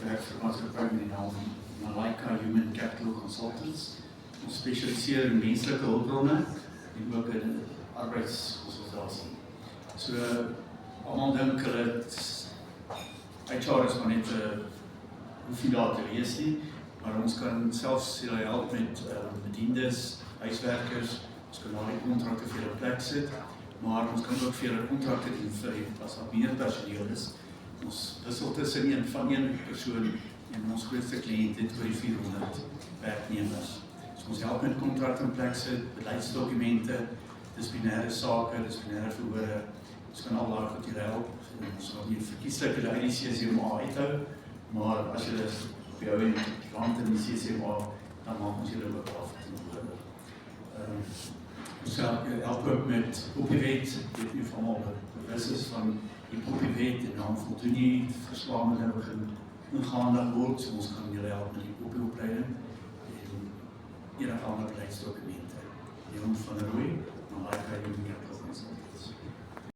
werk vir maatskappy met die naam Malaika Human Capital Consultants. Ons spesialiseer in menslike hulpbronne en ook in arbeidskonsultasie. So, almal dink hulle HR is maar net hoef nie daar te wees nie, maar ons kan selfs julle help met bediendes, huiswerkers, ons kan daar die kontrakte vir julle plek sit, maar ons kan ook vir julle kontrakte doen vir as daar meer personeel is. Ons wissel tussen een persoon en ons grootste kliënt het oor die 400 werknemers. So ons help met kontrakte in plek sit, beleidsdokumente, disciplinêre sake, disciplinêre verhore, ons kan al daar goed hier help. Ons gaan nie verkieslik die ICCMA uithou, maar as jy op jou en die kant in die CCMA, dan maak ons julle ook af. Ons help ook met Poppywet, weet nie of allemaal bewus is van die Poppywet en dan voldoen nie verslaande nou begin ingaandig word, so ons kan julle help met die Poppyopleiding en enige ander beleidsdokumente. Leon van der Rooij.